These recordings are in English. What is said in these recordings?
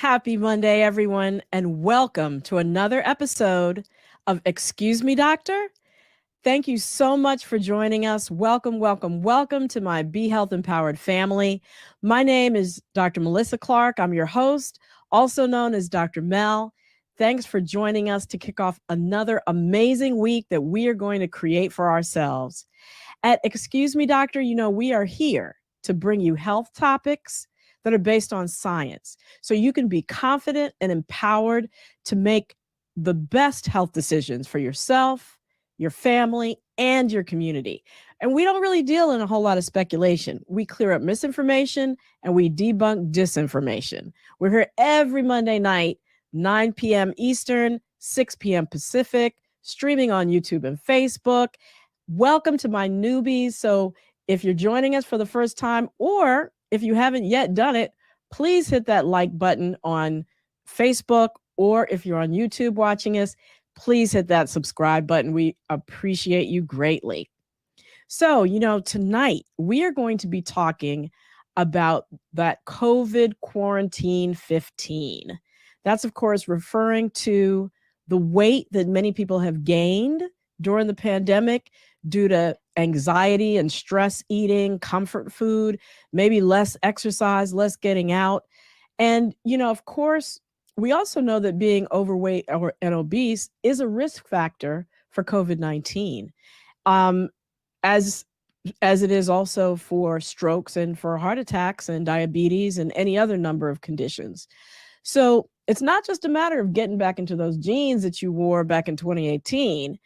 Happy Monday, everyone, and welcome to another episode of Excuse Me, Doctor. Thank you so much for joining us. Welcome, welcome, welcome to my Be Health Empowered family. My name is Dr. Melissa Clarke. I'm your host, also known as Dr. Mel. Thanks for joining us to kick off another amazing week that we are going to create for ourselves. At Excuse Me, Doctor, we are here to bring you health topics that are based on science, so you can be confident and empowered to make the best health decisions for yourself, your family, and your community. And we don't really deal in a whole lot of speculation. We clear up misinformation and we debunk disinformation. We're here every Monday night, 9 p.m. Eastern, 6 p.m. Pacific, streaming on YouTube and Facebook. Welcome to my newbies. So if you're joining us for the first time, or if you haven't yet done it, please hit that like button on Facebook, or if you're on YouTube watching us, please hit that subscribe button. We appreciate you greatly. So, tonight we are going to be talking about that COVID quarantine 15. That's, of course, referring to the weight that many people have gained during the pandemic due to anxiety and stress eating, comfort food, maybe less exercise, less getting out. And, of course, we also know that being overweight and obese is a risk factor for COVID-19, as it is also for strokes and for heart attacks and diabetes and any other number of conditions. So it's not just a matter of getting back into those jeans that you wore back in 2018.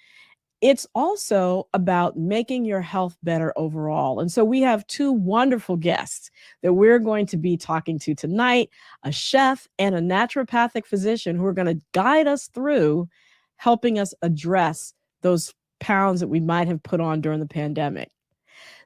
It's also about making your health better overall. And so we have two wonderful guests that we're going to be talking to tonight, a chef and a naturopathic physician who are going to guide us through helping us address those pounds that we might have put on during the pandemic.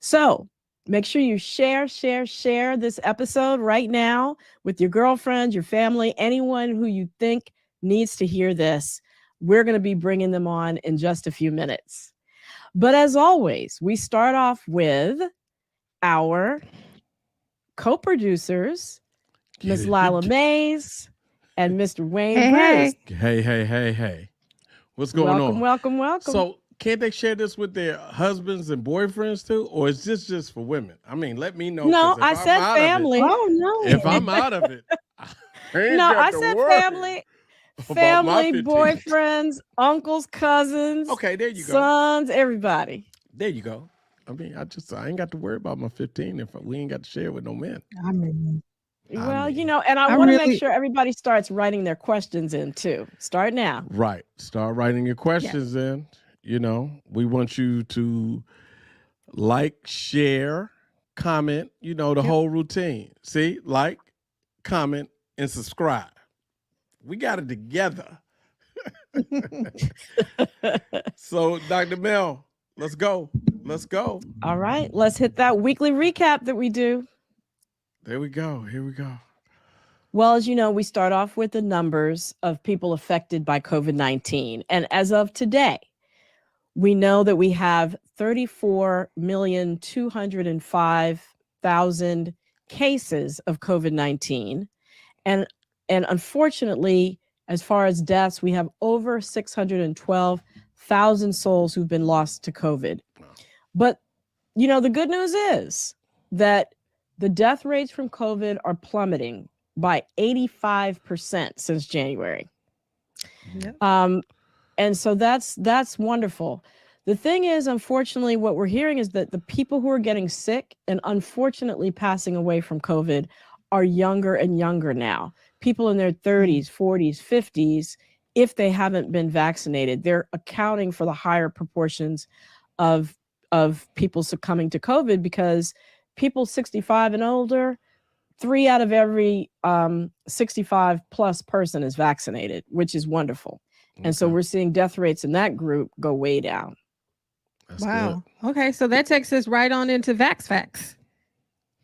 So make sure you share this episode right now with your girlfriend, your family, anyone who you think needs to hear this. We're going to be bringing them on in just a few minutes. But as always, we start off with our co-producers, Ms. Lila Mays and Mr. Wayne Bruce. Hey. What's going on? Welcome. So can't they share this with their husbands and boyfriends too? Or is this just for women? I mean, let me know. No, I said family. Oh, no. If I'm out of it, I said family. Family, boyfriends, uncles, cousins. Okay, there you go. Sons, everybody. There you go. I mean, I ain't got to worry about my 15 if we ain't got to share it with no men. I mean, and I want to make sure everybody starts writing their questions in too. Start now. Right. Start writing your questions in. We want you to like, share, comment, the whole routine. See, like, comment, and subscribe. We got it together. So, Dr. Mel, let's go. All right. Let's hit that weekly recap that we do. There we go. Here we go. Well, as you know, we start off with the numbers of people affected by COVID-19. And as of today, we know that we have 34,205,000 cases of COVID-19. And unfortunately, as far as deaths, we have over 612,000 souls who've been lost to COVID. But, the good news is that the death rates from COVID are plummeting by 85% since January. Yep. And so that's wonderful. The thing is, unfortunately, what we're hearing is that the people who are getting sick and unfortunately passing away from COVID are younger and younger now. People in their 30s, 40s, 50s, if they haven't been vaccinated, they're accounting for the higher proportions of people succumbing to COVID, because people 65 and older, 3 out of every 65 plus person is vaccinated, which is wonderful. Okay. And so we're seeing death rates in that group go way down. That's wow. Good. Okay, so that takes us right on into Vax Facts.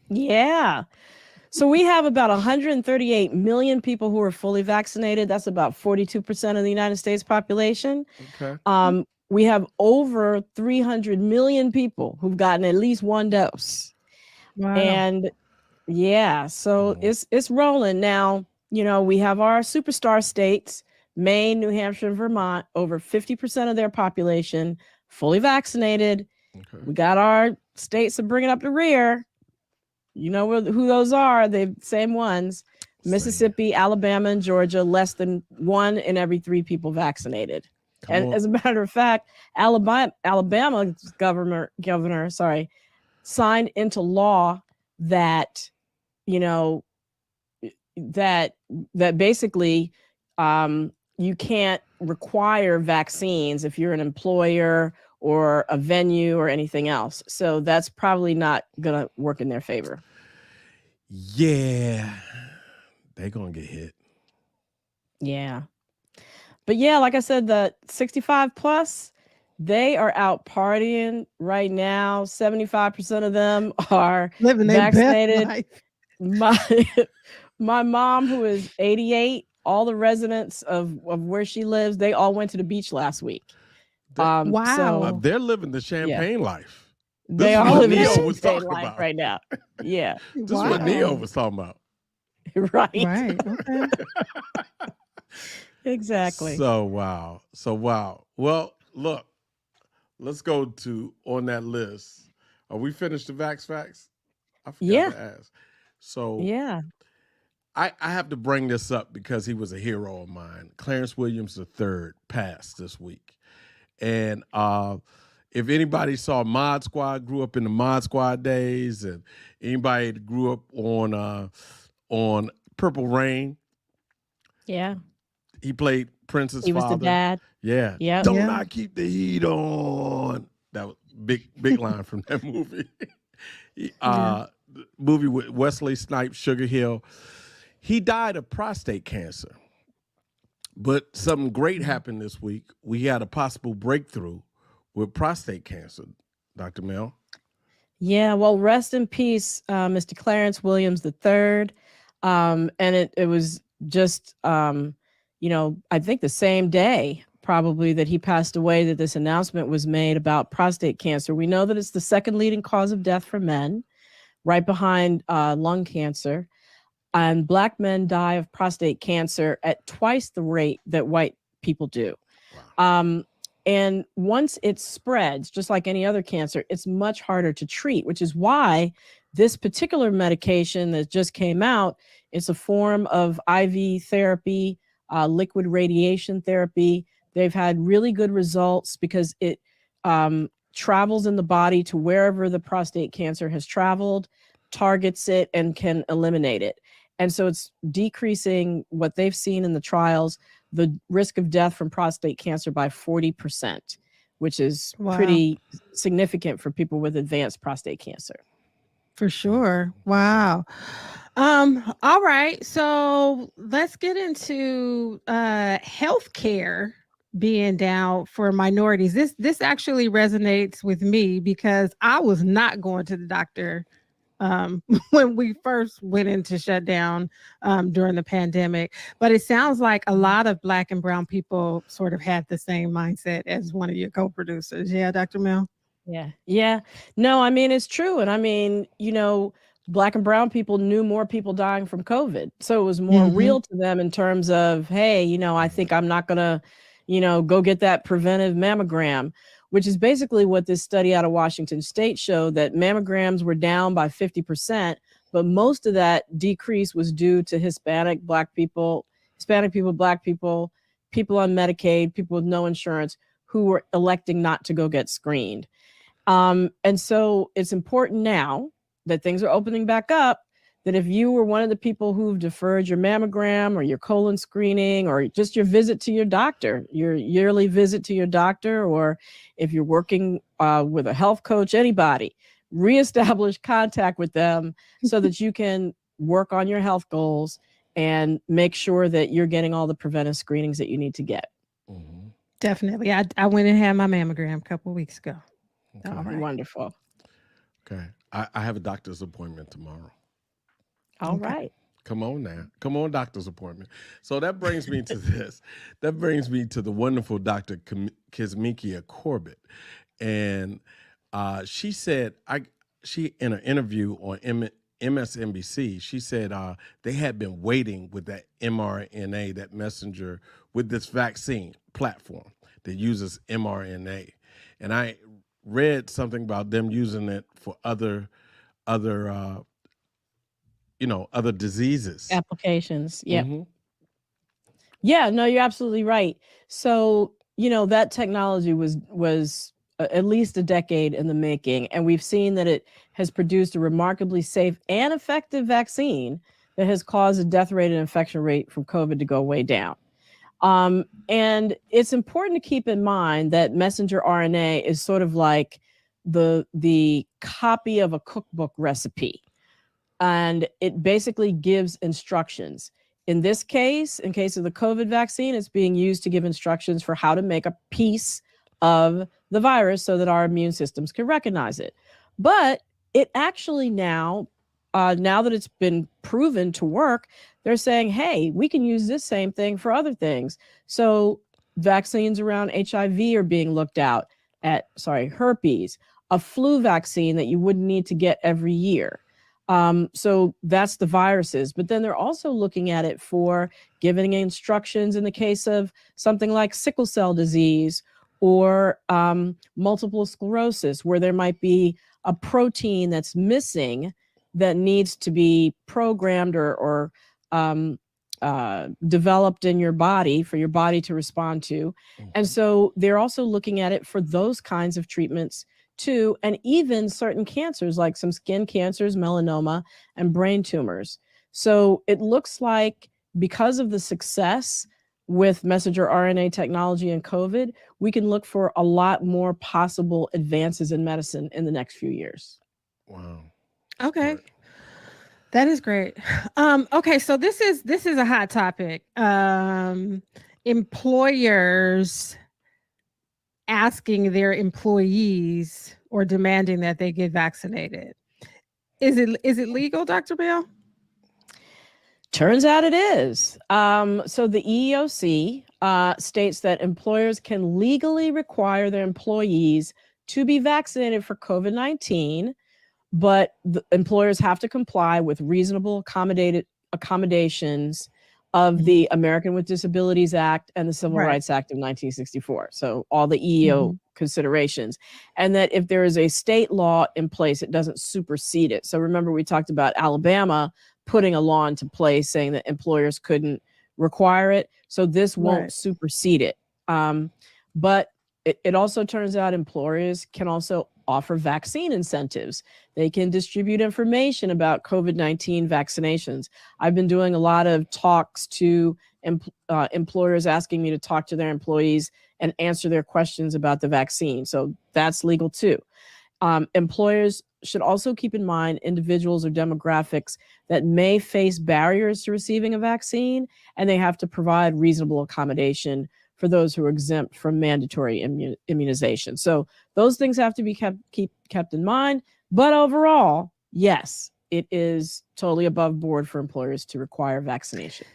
Yeah. So we have about 138 million people who are fully vaccinated. That's about 42% of the United States population. Okay. We have over 300 million people who've gotten at least one dose. Wow. And yeah, so it's rolling. Now, we have our superstar states, Maine, New Hampshire, and Vermont, over 50% of their population fully vaccinated. Okay. We got our states that bring it up the rear. You know who those are? The same ones. Mississippi, Alabama, and Georgia, less than 1 in every 3 people vaccinated. And as a matter of fact, Alabama's governor, signed into law that, that basically you can't require vaccines if you're an employer or a venue or anything else. So that's probably not going to work in their favor. Yeah, they're going to get hit. Yeah. But yeah, like I said, the 65 plus, they are out partying right now. 75% of them are living vaccinated. Their best life. My mom, who is 88, all the residents of where she lives, they all went to the beach last week. Wow. So they're living the champagne life. They This is are what living Neo the was champagne talking life about right now. Yeah. This is what Neo was talking about. Right. Okay. Exactly. So wow. Well, look, let's go to on that list. Are we finished the Vax Facts? I forgot to ask. So yeah. I have to bring this up because he was a hero of mine. Clarence Williams III passed this week. And if anybody saw Mod Squad, grew up in the Mod Squad days, and anybody that grew up on Purple Rain. Yeah. He played Prince's father. He was the dad. Yeah. Yeah. Don't I keep the heat on? That was big line from that movie. Movie with Wesley Snipes, Sugar Hill. He died of prostate cancer. But something great happened this week. We had a possible breakthrough with prostate cancer, Dr. Mel. Yeah, well, rest in peace, Mr. Clarence Williams III. And it was just, I think the same day probably that he passed away that this announcement was made about prostate cancer. We know that it's the second leading cause of death for men, right behind lung cancer. And Black men die of prostate cancer at twice the rate that white people do. Wow. And once it spreads, just like any other cancer, it's much harder to treat, which is why this particular medication that just came out, it's a form of IV therapy, liquid radiation therapy. They've had really good results because it travels in the body to wherever the prostate cancer has traveled, targets it, and can eliminate it. And so it's decreasing what they've seen in the trials, the risk of death from prostate cancer by 40%, which is pretty significant for people with advanced prostate cancer. For sure. Wow. All right. So let's get into healthcare being down for minorities. This actually resonates with me because I was not going to the doctor when we first went into shutdown during the pandemic. But it sounds like a lot of Black and brown people sort of had the same mindset as one of your co-producers. Yeah, Dr. Mel? Yeah. No, I mean, it's true. And I mean, Black and brown people knew more people dying from COVID. So it was more real to them in terms of, hey, I think I'm not going to, go get that preventive mammogram, which is basically what this study out of Washington State showed, that mammograms were down by 50%, but most of that decrease was due to Hispanic people, Black people, people on Medicaid, people with no insurance who were electing not to go get screened. And so it's important now that things are opening back up, that if you were one of the people who've deferred your mammogram or your colon screening or just your visit to your doctor, your yearly visit to your doctor, or if you're working with a health coach, anybody, reestablish contact with them so that you can work on your health goals and make sure that you're getting all the preventive screenings that you need to get. Mm-hmm. Definitely. I went and had my mammogram a couple of weeks ago. Okay. All right. Wonderful. Okay. I have a doctor's appointment tomorrow. All right. Come on now. Come on, doctor's appointment. So that brings me to this. That brings me to the wonderful Dr. Kismikia Corbett. And she said, she in an interview on MSNBC. She said they had been waiting with that mRNA, that messenger, with this vaccine platform that uses mRNA. And I read something about them using it for other other diseases. Applications. Yeah. Mm-hmm. Yeah, no, you're absolutely right. So, that technology was at least a decade in the making, and we've seen that it has produced a remarkably safe and effective vaccine that has caused the death rate and infection rate from COVID to go way down. And it's important to keep in mind that messenger RNA is sort of like the copy of a cookbook recipe, and it basically gives instructions. In this case, in case of the COVID vaccine, it's being used to give instructions for how to make a piece of the virus so that our immune systems can recognize it. But it actually now that it's been proven to work, they're saying, hey, we can use this same thing for other things. So vaccines around HIV are being looked at, herpes, a flu vaccine that you wouldn't need to get every year. So that's the viruses, but then they're also looking at it for giving instructions in the case of something like sickle cell disease or multiple sclerosis, where there might be a protein that's missing that needs to be programmed or developed in your body for your body to respond to. And so they're also looking at it for those kinds of treatments too, and even certain cancers like some skin cancers, melanoma, and brain tumors. So it looks like because of the success with messenger RNA technology and COVID, we can look for a lot more possible advances in medicine in the next few years. Wow. Okay. Right. That is great. Okay, so this is a hot topic. Employers asking their employees or demanding that they get vaccinated. Is it legal, Dr. Bell? Turns out it is. So the EEOC states that employers can legally require their employees to be vaccinated for COVID-19, but the employers have to comply with reasonable accommodations of the American with Disabilities Act and the Civil Rights Act of 1964. So all the EEO considerations. And that if there is a state law in place, it doesn't supersede it. So remember, we talked about Alabama putting a law into place saying that employers couldn't require it. So this won't supersede it. But it also turns out employers can also offer vaccine incentives. They can distribute information about COVID-19 vaccinations. I've been doing a lot of talks to employers asking me to talk to their employees and answer their questions about the vaccine. So that's legal too. Employers should also keep in mind individuals or demographics that may face barriers to receiving a vaccine, and they have to provide reasonable accommodation for those who are exempt from mandatory immunization. So those things have to be kept in mind. But overall, yes, it is totally above board for employers to require vaccination.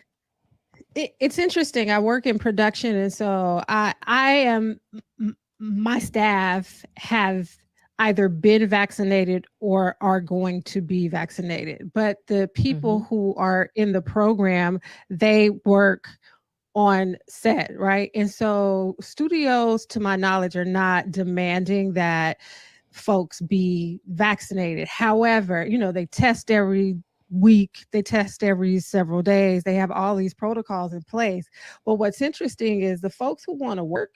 It's interesting. I work in production, and so my staff have either been vaccinated or are going to be vaccinated. But the people who are in the program, they work on set, right? And so studios, to my knowledge, are not demanding that folks be vaccinated. However, they test every week, they test every several days, they have all these protocols in place. But what's interesting is the folks who want to work,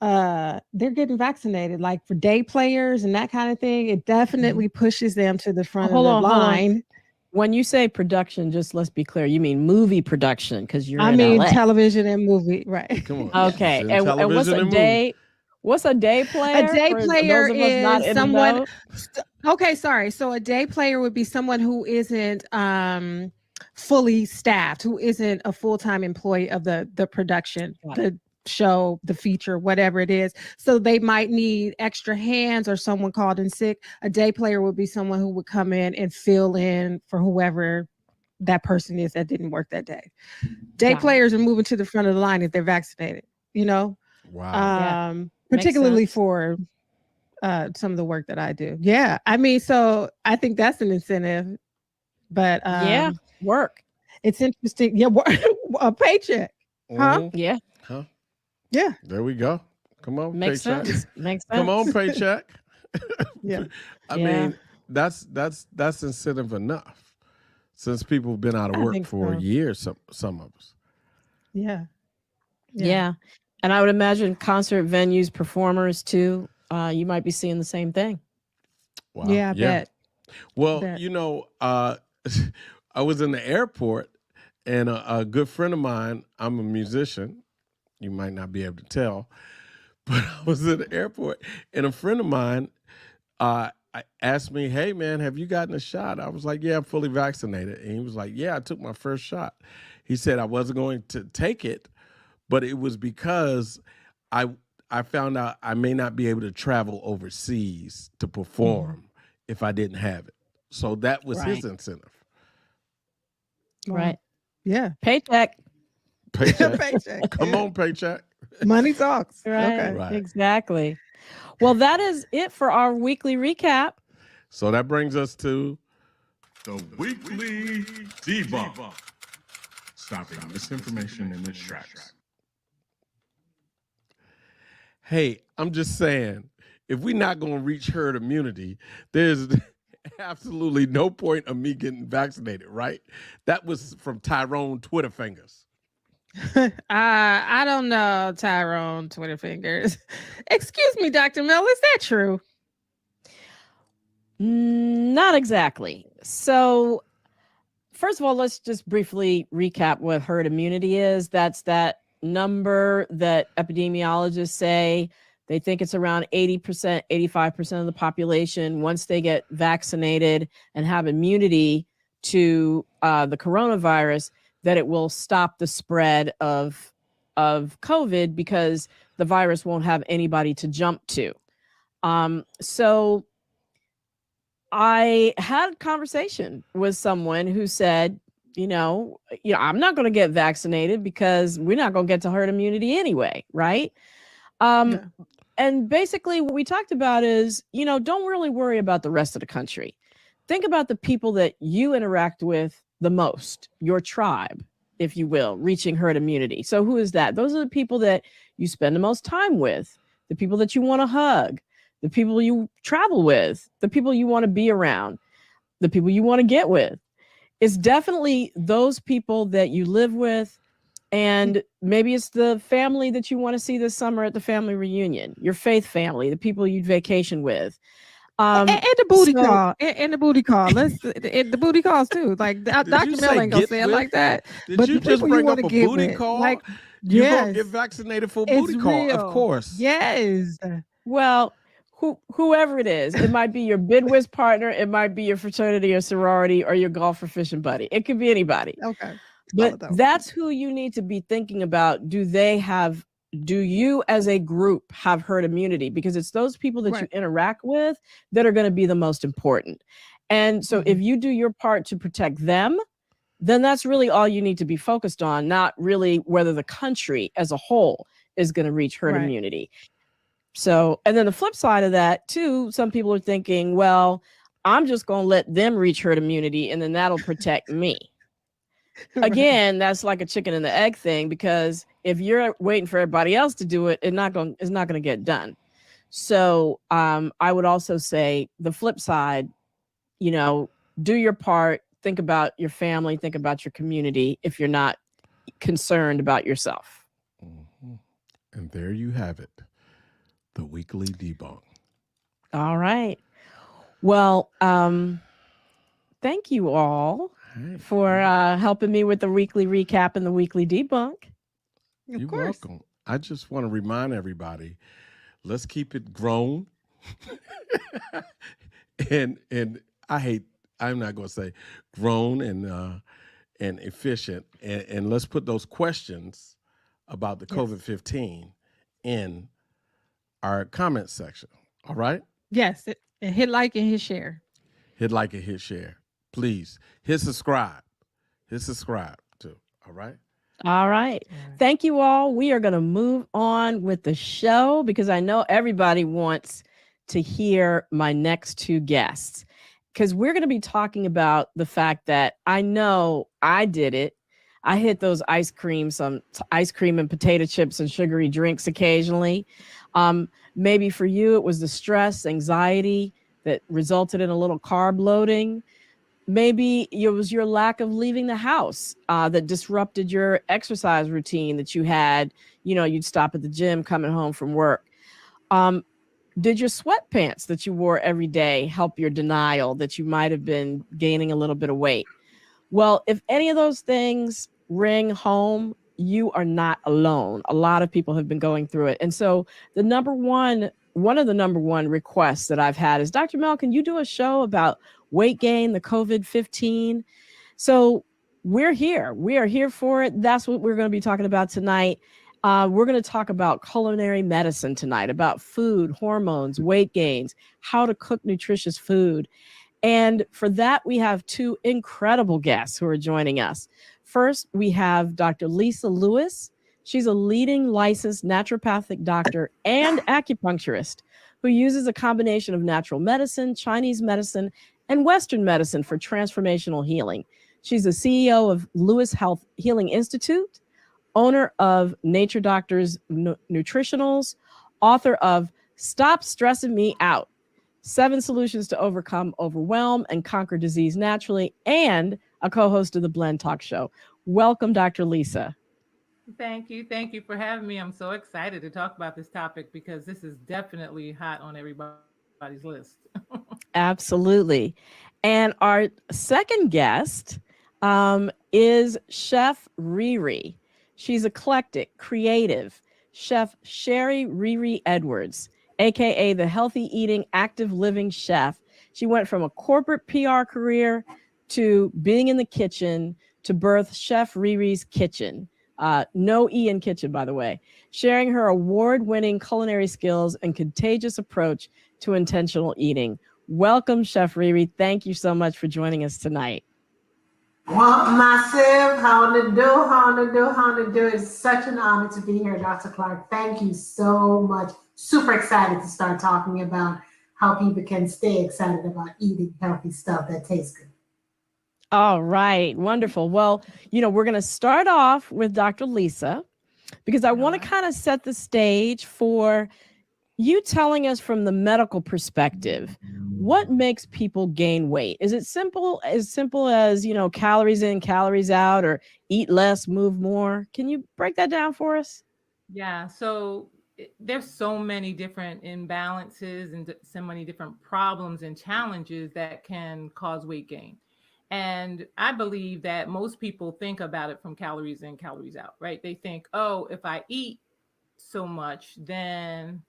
they're getting vaccinated, like for day players and that kind of thing. It definitely pushes them to the front of the line. When you say production, just let's be clear, you mean movie production, because you're in LA. Television and movie, right? Come on. Okay. And what's a day? What's a day player? A day player is someone. Okay, sorry. So a day player would be someone who isn't fully staffed, who isn't a full-time employee of the production, the show, the feature, whatever it is. So they might need extra hands or someone called in sick. A day player would be someone who would come in and fill in for whoever that person is that didn't work that day. Day players are moving to the front of the line if they're vaccinated, Wow. Particularly for some of the work that I do. Yeah. I mean, so I think that's an incentive, but work. it's interesting. Yeah, a paycheck. Huh? Mhm. Yeah, Huh? Yeah. There we go. Come on, makes paycheck. sense. Makes sense. Come on, paycheck. Yeah. I Yeah. mean, that's incentive enough. Since people have been out of I work think for so. years, some of us. Yeah. Yeah. And I would imagine concert venues, performers too. You might be seeing the same thing. Wow. Yeah, I bet. Well, Bet. I was in the airport, and a good friend of mine, I'm a musician. You might not be able to tell, but I was in the airport, and a friend of mine asked me, "Hey, man, have you gotten a shot?" I was like, "Yeah, I'm fully vaccinated." And he was like, "Yeah, I took my first shot." He said I wasn't going to take it, but it was because I found out I may not be able to travel overseas to perform if I didn't have it. So that was his Right. incentive. Wow. Right. Yeah. Paycheck. Paycheck. Paycheck. Come on, paycheck. Money talks. Right. Okay. Right. Exactly. Well, that is it for our weekly recap. So that brings us to The weekly debunk. Stopping misinformation in its tracks. hey, I'm just saying, if we're not going to reach herd immunity, there's absolutely no point of me getting vaccinated, right? That was from Tyrone Twitter Fingers. I don't know, Tyrone Twitter fingers. Excuse me, Dr. Mill, is that true? Not exactly. So, first of all, let's just briefly recap what herd immunity is. That's that number that epidemiologists say they think it's around 80%, 85% of the population once they get vaccinated and have immunity to the coronavirus, that it will stop the spread of COVID because the virus won't have anybody to jump to. So I had a conversation with someone who said, I'm not going to get vaccinated because we're not going to get to herd immunity anyway, right? Yeah. And basically what we talked about is, don't really worry about the rest of the country. Think about the people that you interact with the most, your tribe, if you will, reaching herd immunity. So who is that? Those are the people that you spend the most time with, the people that you want to hug, the people you travel with, the people you want to be around, the people you want to get with. It's definitely those people that you live with. And maybe it's the family that you want to see this summer at the family reunion, your faith family, the people you'd vacation with. And the booty call. And the booty call. The booty calls too. Like Dr. Mill ain't gonna say it like that. Did you just bring up a booty call? Like, You're going to get vaccinated for a booty call, of course. Yes. Well, whoever it is, it might be your bidwiz partner, it might be your fraternity or sorority or your golf or fishing buddy. It could be anybody. Okay. But that's who you need to be thinking about. Do you as a group have herd immunity? Because it's those people that you interact with that are going to be the most important. And so if you do your part to protect them, then that's really all you need to be focused on, not really whether the country as a whole is going to reach herd immunity. So, and then the flip side of that too, some people are thinking, well, I'm just going to let them reach herd immunity and then that'll protect me. Again, that's like a chicken and the egg thing, because if you're waiting for everybody else to do it, it's not going to get done. So I would also say the flip side, do your part, think about your family, think about your community if you're not concerned about yourself. Mm-hmm. And there you have it, the weekly debunk. All right. Well, thank you all for helping me with the weekly recap and the weekly debunk. You're welcome. I just want to remind everybody, let's keep it grown. and I'm not going to say grown and efficient. And let's put those questions about the COVID-15 in our comment section. All right? Yes. And hit like and hit share. Hit like and hit share. Please hit subscribe. Hit subscribe too. All right. All right. Thank you all. We are going to move on with the show because I know everybody wants to hear my next two guests, because we're going to be talking about the fact that I know I did it. I hit those some ice cream and potato chips and sugary drinks occasionally. Maybe for you, it was the stress, anxiety that resulted in a little carb loading. Maybe it was your lack of leaving the house that disrupted your exercise routine that you had. You'd stop at the gym coming home from work. Did your sweatpants that you wore every day help your denial that you might have been gaining a little bit of weight? Well, if any of those things ring home, you are not alone. A lot of people have been going through it. And so one of the number one requests that I've had is, Dr. Mel, can you do a show about weight gain, the COVID-15? So we're here. We are here for it. That's what we're going to be talking about tonight. We're going to talk about culinary medicine tonight, about food, hormones, weight gains, how to cook nutritious food. And for that, we have two incredible guests who are joining us. First, we have Dr. Lisa Lewis. She's a leading licensed naturopathic doctor and acupuncturist who uses a combination of natural medicine, Chinese medicine, and Western medicine for transformational healing. She's the CEO of Lewis Health Healing Institute, owner of Nature Doctors Nutritionals, author of Stop Stressing Me Out, 7 Solutions to Overcome Overwhelm and Conquer Disease Naturally, and a co-host of the Blend Talk Show. Welcome, Dr. Lisa. Thank you. Thank you for having me. I'm so excited to talk about this topic because this is definitely hot on everybody's list. Absolutely. And our second guest is Chef Riri. She's eclectic, creative. Chef Sherrie Edwards, aka the healthy eating, active living chef. She went from a corporate PR career to being in the kitchen to birth Chef Riri's Kitchen. No E in kitchen, by the way, sharing her award-winning culinary skills and contagious approach to intentional eating. Welcome, Chef Riri. Thank you so much for joining us tonight. Well, myself, how to do. It's such an honor to be here, Dr. Clarke. Thank you so much. Super excited to start talking about how people can stay excited about eating healthy stuff that tastes good. All right. Wonderful. Well, we're going to start off with Dr. Lisa because I want to kind of set the stage for you telling us from the medical perspective, what makes people gain weight? Is it simple as calories in, calories out, or eat less, move more? Can you break that down for us? Yeah. So there's so many different imbalances and so many different problems and challenges that can cause weight gain. And I believe that most people think about it from calories in, calories out, right? They think, oh, if I eat so much, then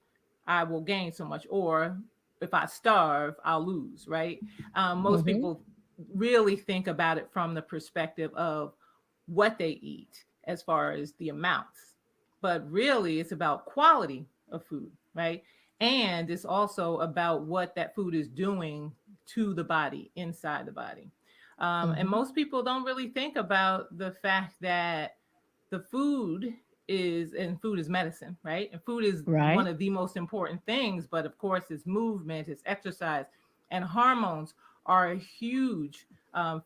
I will gain so much. Or if I starve, I'll lose, right? Most people really think about it from the perspective of what they eat as far as the amounts. But really, it's about quality of food, right? And it's also about what that food is doing to the body, inside the body. And most people don't really think about the fact that the food is medicine, right? And food is one of the most important things, but of course it's movement, it's exercise, and hormones are a huge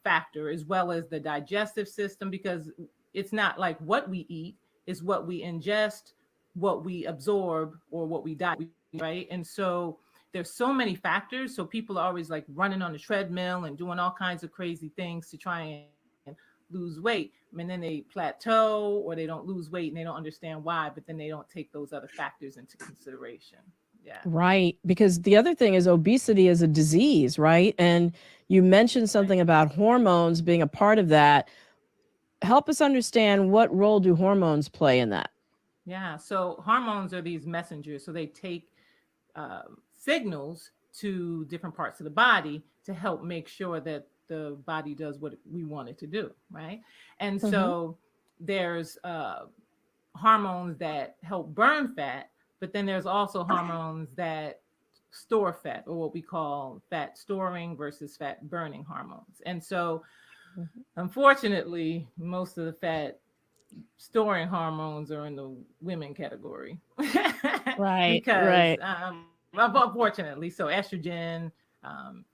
factor, as well as the digestive system, because it's not like what we eat, it's what we ingest, what we absorb, or what we diet, right? And so there's so many factors. So people are always like running on the treadmill and doing all kinds of crazy things to try and lose weight. And then they plateau or they don't lose weight and they don't understand why, but then they don't take those other factors into consideration. Yeah. Right. Because the other thing is obesity is a disease, right? And you mentioned something about hormones being a part of that. Help us understand, what role do hormones play in that? Yeah. So hormones are these messengers. So they take signals to different parts of the body to help make sure that the body does what we want it to do, right? And so there's hormones that help burn fat, but then there's also hormones that store fat, or what we call fat storing versus fat burning hormones. And so unfortunately, most of the fat storing hormones are in the women category. Right. Because unfortunately. So estrogen,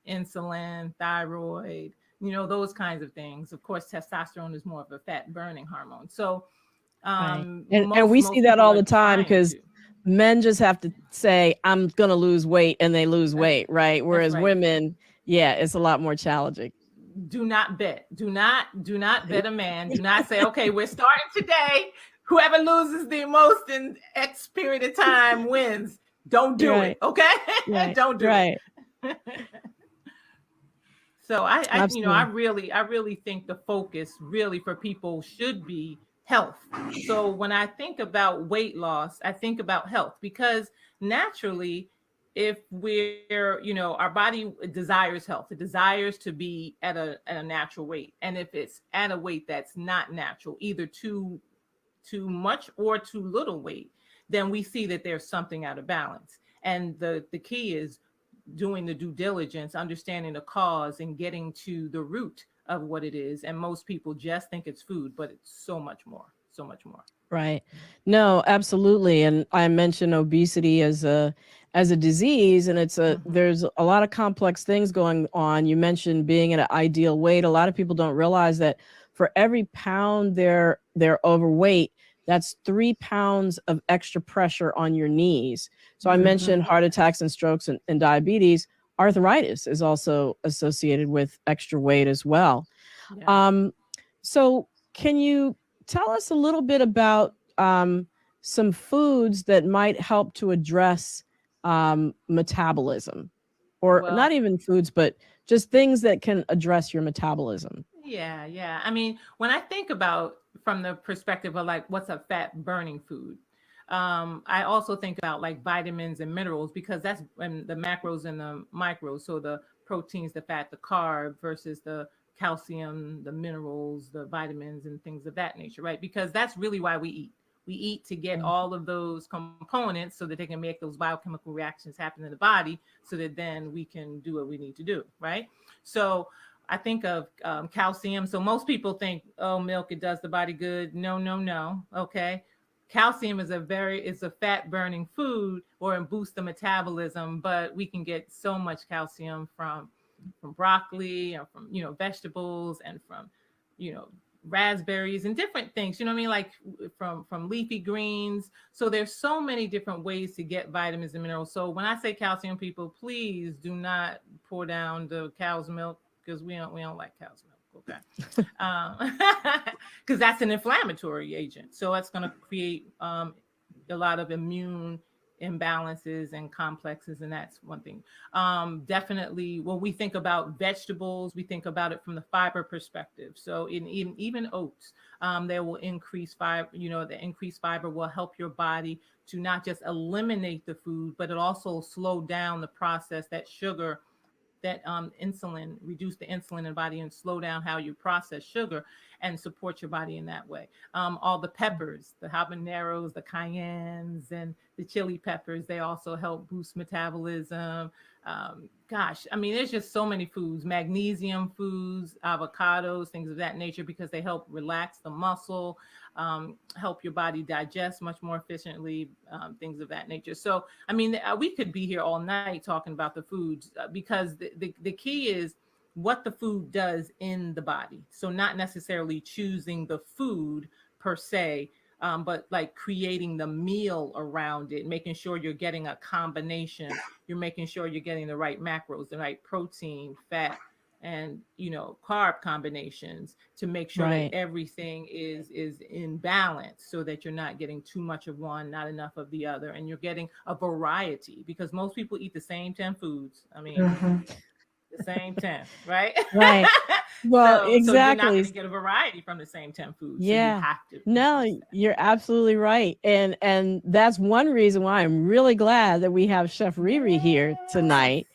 insulin, thyroid, those kinds of things. Of course, testosterone is more of a fat burning hormone. So, and we see that all the time because men just have to say, I'm going to lose weight, and they lose weight, right? Whereas women, it's a lot more challenging. Do not bet. Do not bet a man. Do not say, okay, we're starting today. Whoever loses the most in X period of time wins. Don't do it. Okay. Don't do it. So I really think the focus really for people should be health. So when I think about weight loss, I think about health, because naturally, if we're, our body desires health, it desires to be at a natural weight. And if it's at a weight that's not natural, either too much or too little weight, then we see that there's something out of balance. And the key is doing the due diligence, understanding the cause, and getting to the root of what it is. And most people just think it's food, but it's so much more. Right. No, absolutely. And I mentioned obesity as a disease, and there's a lot of complex things going on. You mentioned being at an ideal weight. A lot of people don't realize that for every pound they're overweight, that's 3 pounds of extra pressure on your knees. So I mentioned heart attacks and strokes and diabetes. Arthritis is also associated with extra weight as well. Yeah. So can you tell us a little bit about some foods that might help to address metabolism, or not even foods, but just things that can address your metabolism? Yeah. I mean, when I think about from the perspective of like, what's a fat burning food? I also think about like vitamins and minerals, because that's when the macros and the micros. So the proteins, the fat, the carb versus the calcium, the minerals, the vitamins, and things of that nature, right? Because that's really why we eat. We eat to get all of those components so that they can make those biochemical reactions happen in the body, so that then we can do what we need to do, right? So I think of calcium. So most people think, oh, milk, it does the body good. No. Okay. Calcium is a fat burning food, or it boosts the metabolism, but we can get so much calcium from broccoli, or from, vegetables, and from, raspberries and different things, like from leafy greens. So there's so many different ways to get vitamins and minerals. So when I say calcium, people, please do not pour down the cow's milk, because we don't like cow's milk. Okay. Because that's an inflammatory agent. So it's going to create a lot of immune imbalances and complexes, and that's one thing. Definitely, when we think about vegetables, we think about it from the fiber perspective. So in even oats, they will increase fiber. The increased fiber will help your body to not just eliminate the food, but it also slow down the process that sugar, that insulin, reduce the insulin in the body and slow down how you process sugar, and support your body in that way. All the peppers, the habaneros, the cayennes, and the chili peppers, they also help boost metabolism. There's just so many foods, magnesium foods, avocados, things of that nature, because they help relax the muscle, help your body digest much more efficiently, things of that nature. So, we could be here all night talking about the foods, because the key is what the food does in the body. So not necessarily choosing the food per se, but like creating the meal around it, making sure you're getting a combination. You're making sure you're getting the right macros, the right protein, fat, and carb combinations, to make sure that everything is in balance, so that you're not getting too much of one, not enough of the other, and you're getting a variety, because most people eat the same 10 foods. The same 10, right? Right. Well, exactly. So you're not going to get a variety from the same 10 foods. Yeah. So you have to. No, you're absolutely right. And that's one reason why I'm really glad that we have Chef Riri here tonight,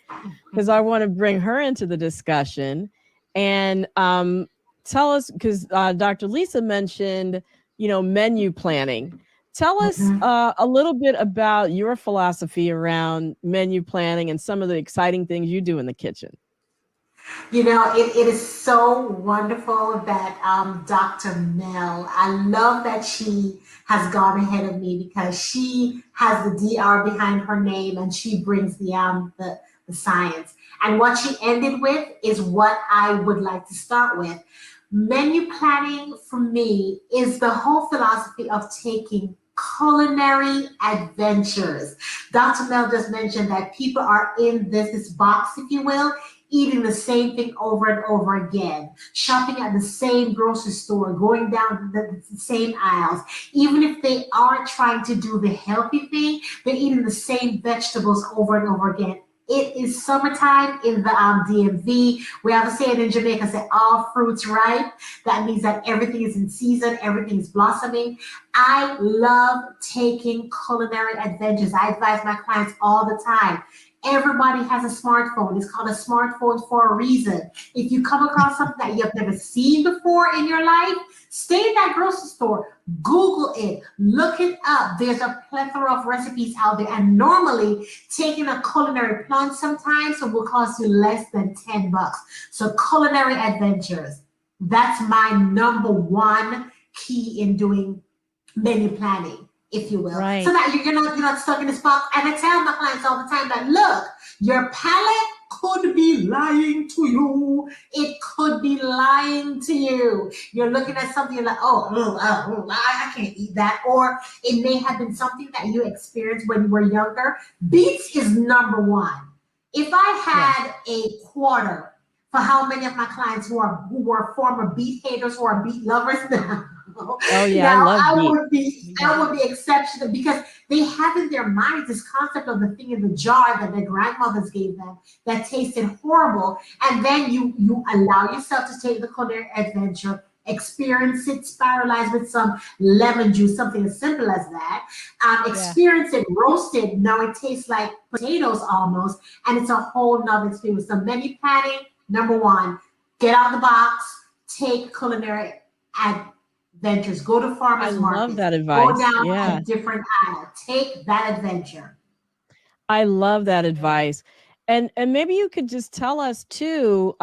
because I want to bring her into the discussion and tell us, because Dr. Lisa mentioned, menu planning. Tell us a little bit about your philosophy around menu planning and some of the exciting things you do in the kitchen. You know, it is so wonderful that Dr. Mel, I love that she has gone ahead of me because she has the DR behind her name and she brings the science. And what she ended with is what I would like to start with. Menu planning for me is the whole philosophy of taking culinary adventures. Dr. Mel just mentioned that people are in this box, if you will, eating the same thing over and over again, shopping at the same grocery store, going down the same aisles. Even if they are trying to do the healthy thing, they're eating the same vegetables over and over again. It is summertime in the DMV. We have a saying in Jamaica, say all fruits ripe. That means that everything is in season, everything is blossoming. I love taking culinary adventures. I advise my clients all the time. Everybody has a smartphone. It's called a smartphone for a reason. If you come across something that you have never seen before in your life, stay in that grocery store, Google it, look it up. There's a plethora of recipes out there. And normally taking a culinary plunge sometimes will cost you less than $10. So culinary adventures, that's my number one key in doing menu planning, if you will, Right. so that you're not stuck in this box. And I tell my clients all the time that, look, your palate could be lying to you. It could be lying to you. You're looking at something you're like, I can't eat that. Or it may have been something that you experienced when you were younger. Beets is number one. If I had a quarter for how many of my clients who were former beet haters, who are beet lovers now, Oh yeah, now, I love I would be exceptional because they have in their minds this concept of the thing in the jar that their grandmothers gave them that tasted horrible. And then you allow yourself to take the culinary adventure, experience it, spiralize with some lemon juice, something as simple as that. Experience it roasted. Now it tastes like potatoes almost, and it's a whole nother experience. So menu planning, number one, get out of the box, take culinary adventures. Go to farmers markets. I love that advice. Go down Yeah. a different aisle. Take that adventure. I love that advice. And maybe you could just tell us too,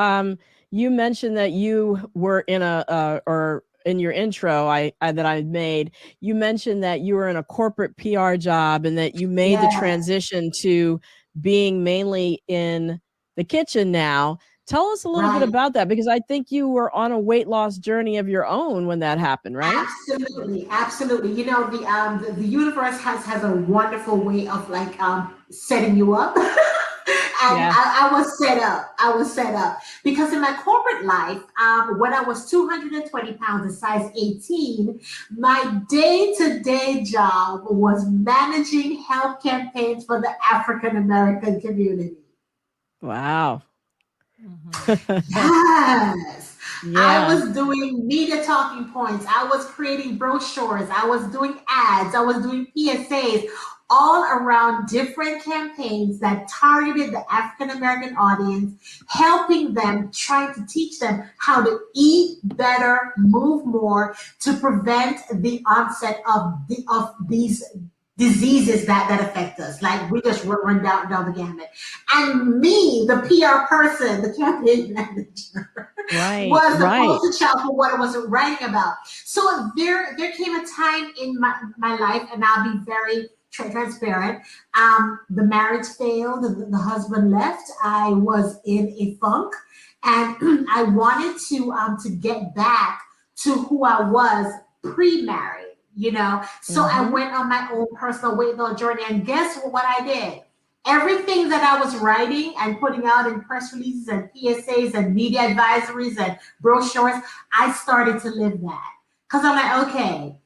you mentioned that you were in or in your intro that I made, you mentioned that you were in a corporate PR job and that you made the transition to being mainly in the kitchen now. Tell us a little bit about that, because I think you were on a weight loss journey of your own when that happened, right? Absolutely, absolutely. You know, the universe has a wonderful way of like setting you up. And I was set up because in my corporate life, when I was 220 pounds, a size 18, my day-to-day job was managing health campaigns for the African American community. Wow. Yes. Yeah. I was doing media talking points. I was creating brochures. I was doing ads. I was doing PSAs all around different campaigns that targeted the African American audience, helping them, trying to teach them how to eat better, move more, to prevent the onset of these diseases that affect us. Like we just run down the gamut. And me, the PR person, the campaign manager, was the poster child for what I was writing about. So there came a time in my life, and I'll be very transparent. The marriage failed, the husband left. I was in a funk, and I wanted to get back to who I was pre-marriage. You know, so I went on my own personal weight loss journey, and guess what I did? Everything that I was writing and putting out in press releases and PSAs and media advisories and brochures, I started to live that, because I'm like, okay,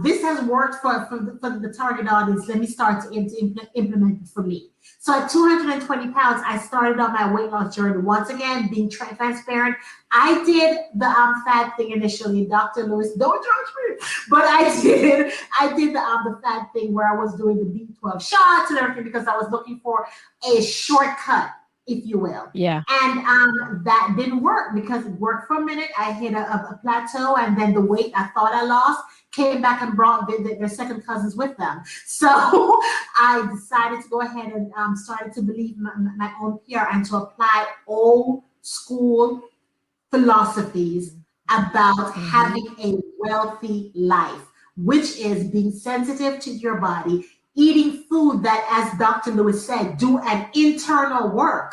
this has worked for the target audience. Let me start to implement it for me. So at 220 pounds, I started on my weight loss journey. Once again, being transparent. I did the fat thing initially. Dr. Lewis, don't judge me, but I did the fat thing where I was doing the B12 shots and everything because I was looking for a shortcut, if you will. Yeah. And that didn't work because it worked for a minute. I hit a plateau, and then the weight I thought I lost came back and brought their second cousins with them. So I decided to go ahead and started to believe my own PR and to apply old school philosophies about having a wealthy life, which is being sensitive to your body, eating food that, as Dr. Lewis said, do an internal work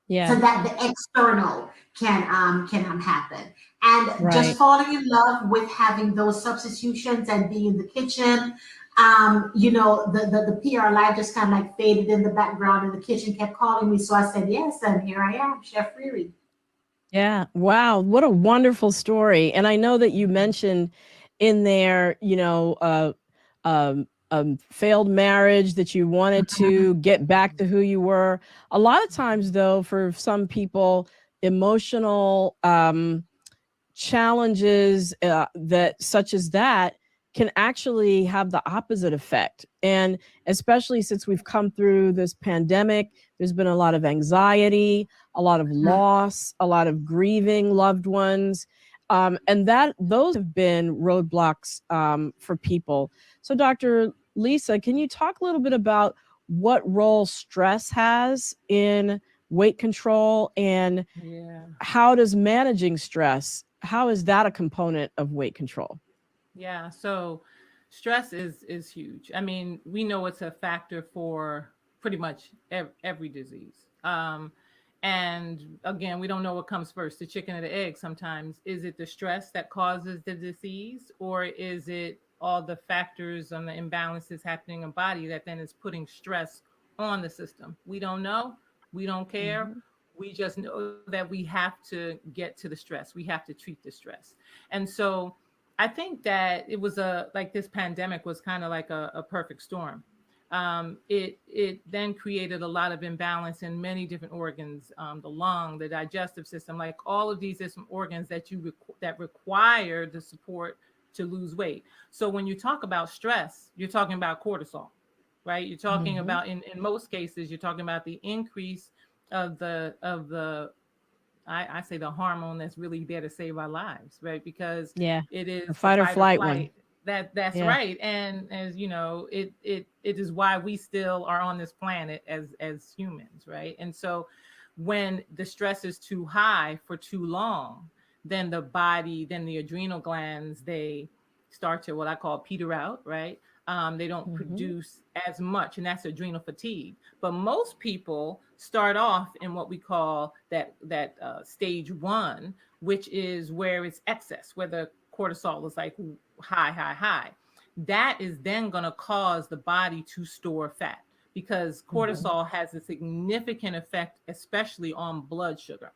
so that the external can happen. And just falling in love with having those substitutions and being in the kitchen. The PR live just kind of like faded in the background, and the kitchen kept calling me. So I said yes, and here I am, Chef Riri. Yeah. Wow. What a wonderful story. And I know that you mentioned in there, failed marriage, that you wanted to get back to who you were. A lot of times, though, for some people, emotional challenges such as that can actually have the opposite effect. And especially since we've come through this pandemic, there's been a lot of anxiety, a lot of loss, a lot of grieving loved ones. And those have been roadblocks for people. So Dr. Lisa, can you talk a little bit about what role stress has in weight control, and how does managing stress, how is that a component of weight control? Yeah, so stress is huge. I mean, we know it's a factor for pretty much every disease. And again, we don't know what comes first, the chicken or the egg sometimes. Is it the stress that causes the disease, or is it all the factors and the imbalances happening in the body that then is putting stress on the system? We don't know. We don't care. We just know that we have to get to the stress. We have to treat the stress. And so I think that it was this pandemic was kind of like a perfect storm. It then created a lot of imbalance in many different organs, the lung, the digestive system, like all of these different organs that require the support to lose weight. So when you talk about stress, you're talking about cortisol, right? You're talking about, in most cases, you're talking about the increase of the I say the hormone that's really there to save our lives, right? Because it is the fight or flight one. That's right. And as you know, it is why we still are on this planet as humans, right? And so when the stress is too high for too long, then the adrenal glands, they start to what I call peter out, right? They don't produce as much, and that's adrenal fatigue. But most people start off in what we call that stage 1, which is where it's excess, where the cortisol is like high. That is then going to cause the body to store fat, because cortisol has a significant effect, especially on blood sugar.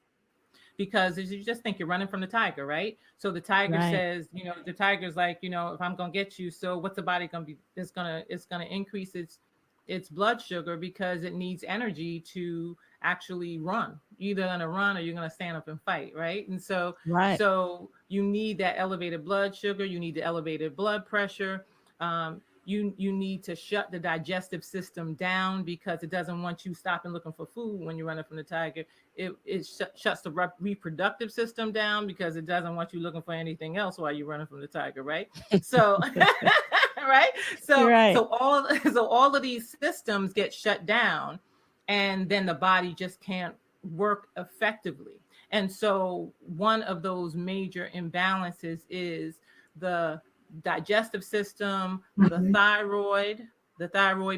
Because as you just think you're running from the tiger, right? So the tiger says, the tiger's like, if I'm going to get you, so what's the body going to be? It's going to increase its blood sugar because it needs energy to actually run. You're either going to run or you're going to stand up and fight, right? And so, so you need that elevated blood sugar. You need the elevated blood pressure. You need to shut the digestive system down, because it doesn't want you stopping looking for food when you're running from the tiger. It shuts the reproductive system down, because it doesn't want you looking for anything else while you're running from the tiger, right? So, right? So all of these systems get shut down, and then the body just can't work effectively. And so one of those major imbalances is the digestive system, the thyroid,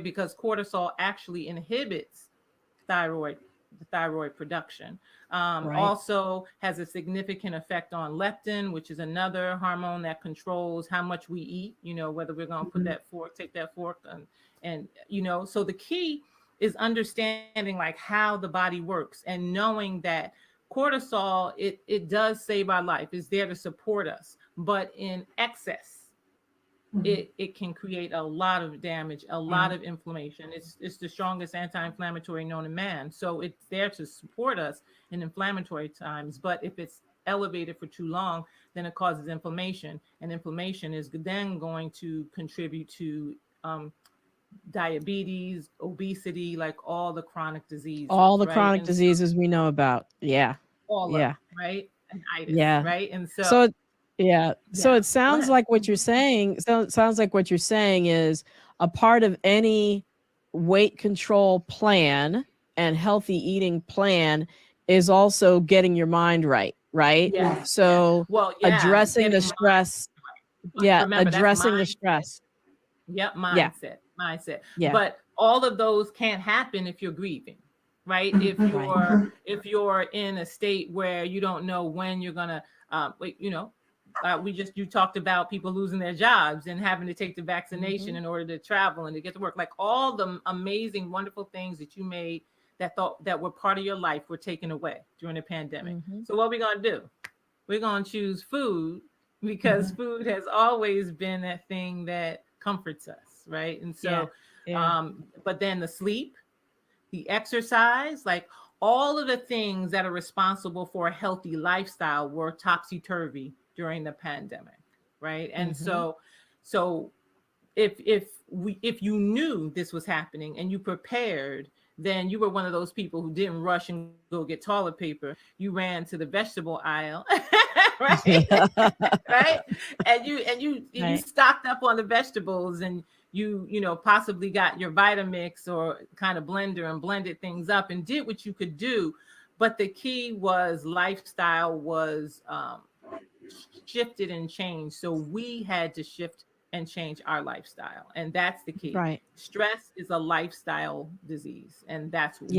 because cortisol actually inhibits the thyroid production. Also has a significant effect on leptin, which is another hormone that controls how much we eat, whether we're going to take that fork and so the key is understanding like how the body works, and knowing that cortisol, it does save our life. It's there to support us, but in excess, it can create a lot of damage, a lot of inflammation. It's the strongest anti-inflammatory known to man. So it's there to support us in inflammatory times. But if it's elevated for too long, then it causes inflammation. And inflammation is then going to contribute to diabetes, obesity, like all the chronic diseases. All the chronic diseases we know about. Yeah. All of them, right? And itis, right? And so so it sounds like what you're saying. So it sounds like what you're saying is a part of any weight control plan and healthy eating plan is also getting your mind right, right? Yes. So Well, yeah, addressing the getting stress, remember that's addressing the mindset. stress. Yep, Yeah, mindset. yeah, But all of those can't happen if you're grieving, right? If right. you're in a state where you don't know when you're gonna, you talked about people losing their jobs and having to take the vaccination in order to travel and to get to work. Like all the amazing, wonderful things that you made that were part of your life were taken away during the pandemic. So what are we gonna do? We're gonna choose food because food has always been that thing that comforts us, right? And so, but then the sleep, the exercise, like all of the things that are responsible for a healthy lifestyle were topsy-turvy during the pandemic, right? And so if you knew this was happening and you prepared, then you were one of those people who didn't rush and go get toilet paper. You ran to the vegetable aisle, right? Right? And you stocked up on the vegetables, and you possibly got your Vitamix or kind of blender and blended things up and did what you could do. But the key was lifestyle was shifted and changed. So we had to shift and change our lifestyle. And that's the key. Right. Stress is a lifestyle disease. And that's what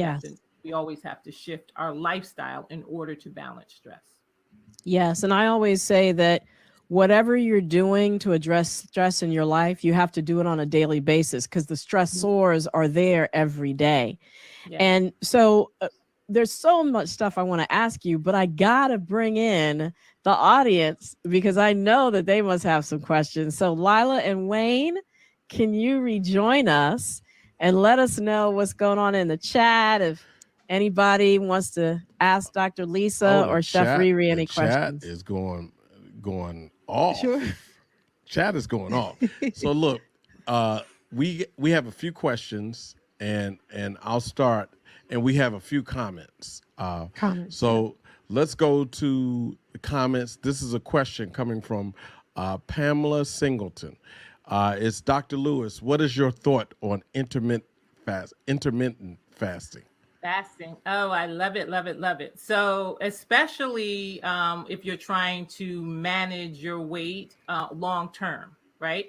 we always have to shift our lifestyle in order to balance stress. Yes. And I always say that whatever you're doing to address stress in your life, you have to do it on a daily basis because the stressors are there every day. Yeah. And so there's so much stuff I want to ask you, but I got to bring in the audience because I know that they must have some questions. So Lila and Wayne, can you rejoin us and let us know what's going on in the chat? If anybody wants to ask Dr. Lisa or Chef Riri any questions. Chat is going off. Sure. Chat is going off. So look, we have a few questions and I'll start, and we have a few comments. So let's go to the comments. This is a question coming from Pamela Singleton. It's Dr. Lewis. What is your thought on intermittent fasting? Fasting. Oh, I love it, love it, love it. So especially if you're trying to manage your weight long term, right?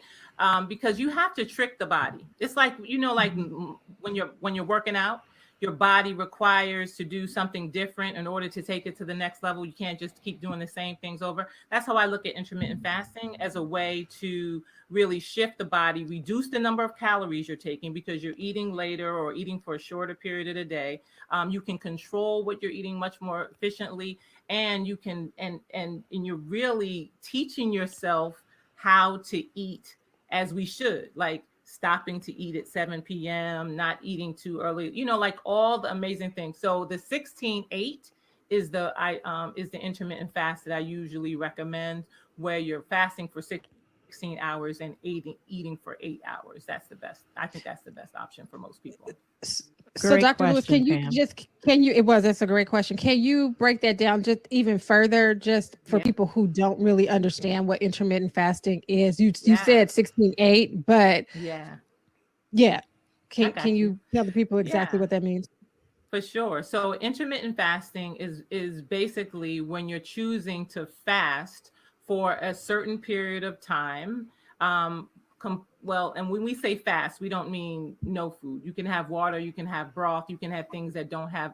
Because you have to trick the body. It's like, like when you're working out, your body requires to do something different in order to take it to the next level. You can't just keep doing the same things over. That's how I look at intermittent fasting, as a way to really shift the body, reduce the number of calories you're taking because you're eating later or eating for a shorter period of the day. You can control what you're eating much more efficiently, and you can and you're really teaching yourself how to eat as we should, like stopping to eat at 7 p.m., not eating too early, like all the amazing things. So the 16-8 is the intermittent fast that I usually recommend, where you're fasting for 16 hours and eating for 8 hours. That's the best. I think that's the best option for most people. So Dr. Lewis, that's a great question. Can you break that down just even further, just for people who don't really understand what intermittent fasting is? You said 16-8, but can you tell the people exactly what that means? For sure. So intermittent fasting is basically when you're choosing to fast for a certain period of time. And when we say fast, we don't mean no food. You can have water, you can have broth, you can have things that don't have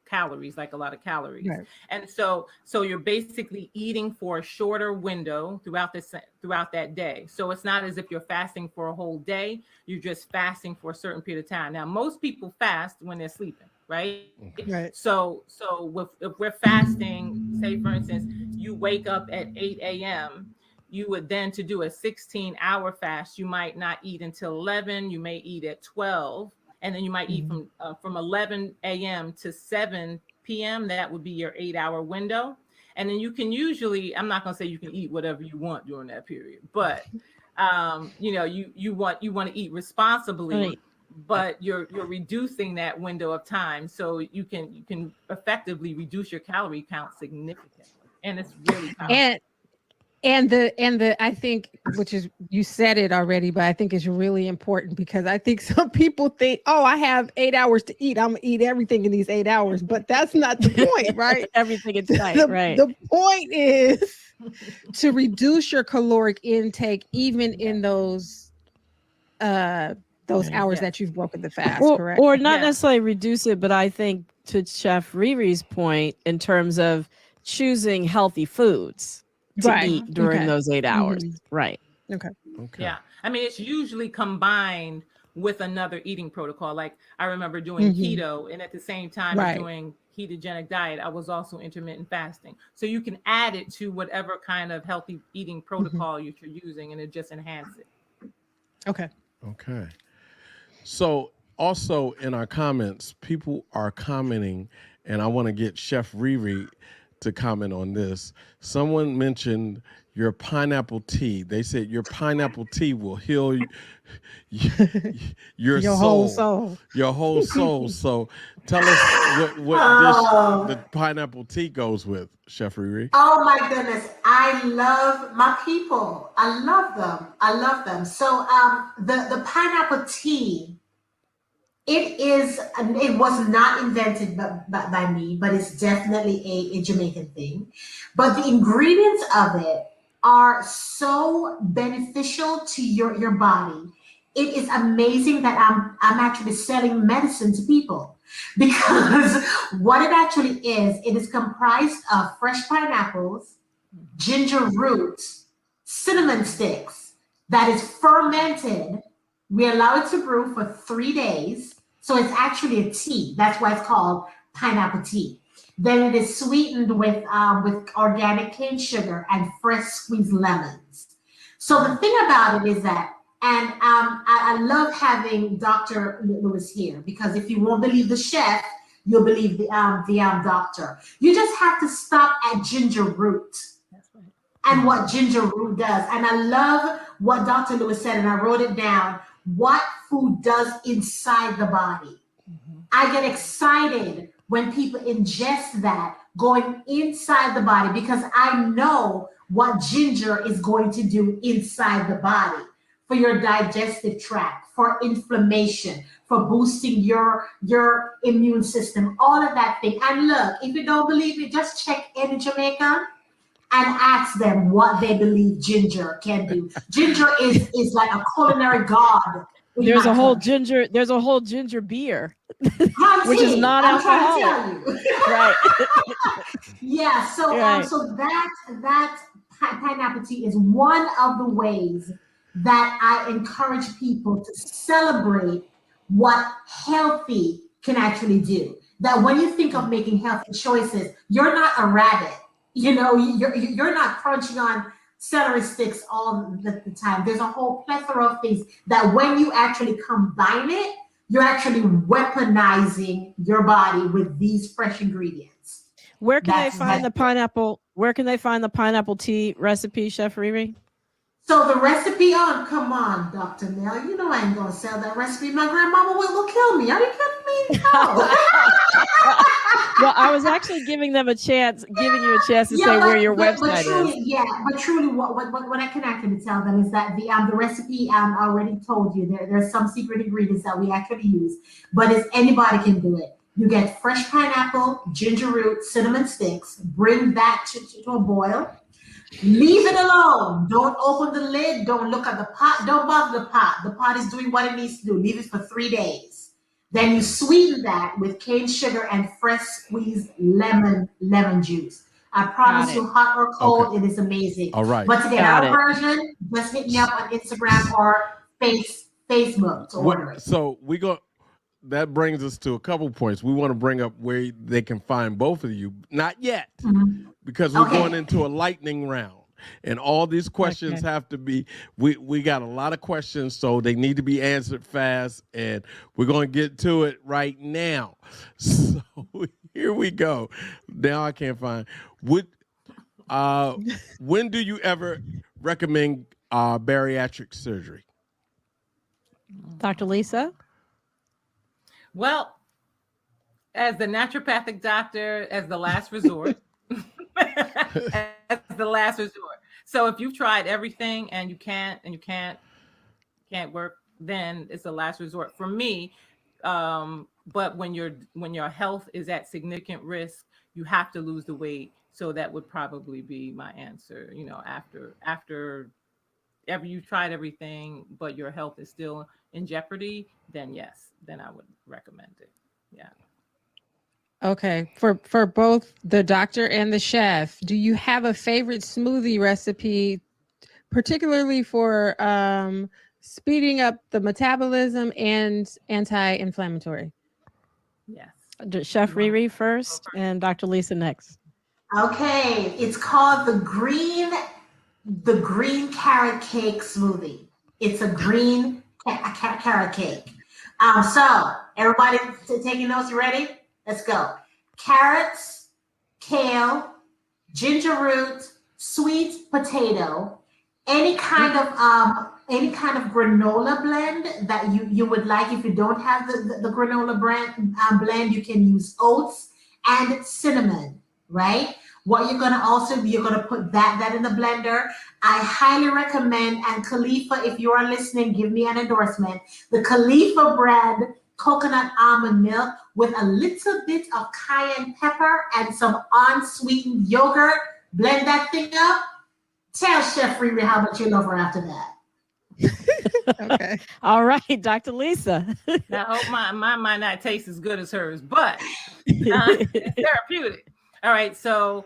calories, like a lot of calories. Right. And so you're basically eating for a shorter window throughout that day. So it's not as if you're fasting for a whole day. You're just fasting for a certain period of time. Now, most people fast when they're sleeping, right? Right. So if we're fasting, say for instance, you wake up at 8 a.m., you would then, to do a 16-hour fast, you might not eat until 11. You may eat at 12, and then you might eat from 11 a.m. to 7 p.m. That would be your 8-hour window. And then you can usually, I'm not going to say you can eat whatever you want during that period, but you want to eat responsibly. Right. But you're reducing that window of time, so you can effectively reduce your calorie count significantly, and it's really powerful. And the I think, which is, you said it already, but I think it's really important, because I think some people think, oh, I have 8 hours to eat, I'm gonna eat everything in these 8 hours, but that's not the point, right? Everything in sight, right? The point is to reduce your caloric intake even in those hours Yes. that you've broken the fast, correct? Or not Yeah. necessarily reduce it, but I think, to Chef Riri's point, in terms of choosing healthy foods to Right. eat during Okay. those 8 hours. Right. Okay. Okay. Yeah. I mean, it's usually combined with another eating protocol. Like I remember doing keto, and at the same time as Right. doing ketogenic diet, I was also intermittent fasting. So you can add it to whatever kind of healthy eating protocol you're using, and it just enhance it. Okay. Okay. So also in our comments, people are commenting, and I want to get Chef Riri to comment on this. Someone mentioned your pineapple tea. They said your pineapple tea will heal your Your soul, whole soul. your whole soul. So tell us what Oh. dish the pineapple tea goes with, Chef Riri. Oh my goodness. I love my people. I love them. I love them. So the pineapple tea, it was not invented by me, but it's definitely a Jamaican thing. But the ingredients of it are so beneficial to your body. It is amazing that I'm actually selling medicine to people, because what it actually is, it is comprised of fresh pineapples, ginger roots, cinnamon sticks, that is fermented. We allow it to brew for 3 days. So it's actually a tea. That's why it's called pineapple tea. Then it is sweetened with organic cane sugar and fresh squeezed lemons. So the thing about it is that, and I love having Dr. Lewis here, because if you won't believe the chef, you'll believe the doctor. You just have to stop at ginger root and what ginger root does. And I love what Dr. Lewis said, and I wrote it down, what food does inside the body. I get excited when people ingest that going inside the body, because I know what ginger is going to do inside the body for your digestive tract, for inflammation, for boosting your immune system, all of that thing. And look, if you don't believe it, just check any Jamaican and ask them what they believe ginger can do. Ginger is like a culinary god. There's a whole ginger beer, which is I'm non-alcoholic. trying to tell you. Right. Yeah. So Right. so that pineapple tea is one of the ways that I encourage people to celebrate what healthy can actually do. That when you think of making healthy choices, you're not a rabbit. You know, you're not crunching on celery sticks all the time. There's a whole plethora of things that when you actually combine it, you're actually weaponizing your body with these fresh ingredients. Where can That's- they find the that's- pineapple? Where can they find the pineapple tea recipe, Chef Riri? So the recipe, oh, come on, Dr. Mel. You know I ain't gonna sell that recipe. My grandmama will kill me. Are you kidding me? No. Well, I was actually giving you a chance to say where your website truly, is. Yeah, but truly, what I can actually tell them is that the recipe I already told you. There's some secret ingredients that we actually use, but if anybody can do it. You get fresh pineapple, ginger root, cinnamon sticks. Bring that to a boil. Leave it alone. Don't open the lid. Don't look at the pot. Don't bother the pot. The pot is doing what it needs to do. Leave it for 3 days. Then you sweeten that with cane sugar and fresh squeezed lemon juice. I promise you, hot or cold, Okay. It is amazing. All right. But to get Got our it. version, just hit me up on Instagram or Facebook to order it. So that brings us to a couple points. We want to bring up where they can find both of you. Not yet, because we're Okay. going into a lightning round. And all these questions have to be, we got a lot of questions, so they need to be answered fast. And we're going to get to it right now. So here we go. Now I can't find. When do you ever recommend bariatric surgery? Dr. Lisa? Well, as the naturopathic doctor, as the last resort, as the last resort. So if you've tried everything and you can't work, then it's a last resort for me. But when your health is at significant risk, you have to lose the weight. So that would probably be my answer. After you've tried everything, but your health is still in jeopardy, then yes, then I would recommend it. Yeah. Okay, for both the doctor and the chef, do you have a favorite smoothie recipe, particularly for speeding up the metabolism and anti-inflammatory? Yes. Chef Riri first and Dr. Lisa next. Okay, it's called the green carrot cake smoothie. It's a green carrot cake. So everybody taking notes, you ready? Let's go. Carrots, kale, ginger root, sweet potato, any kind of granola blend that you would like. If you don't have the granola blend, you can use oats and cinnamon, right? What you're gonna put that in the blender. I highly recommend, and Khalifa, if you are listening, give me an endorsement. The Khalifa brand coconut almond milk with a little bit of cayenne pepper and some unsweetened yogurt. Blend that thing up. Tell Chef Riri how much you love her after that. Okay. All right, Dr. Lisa. Now, I hope mine might not taste as good as hers, but it's therapeutic. All right, so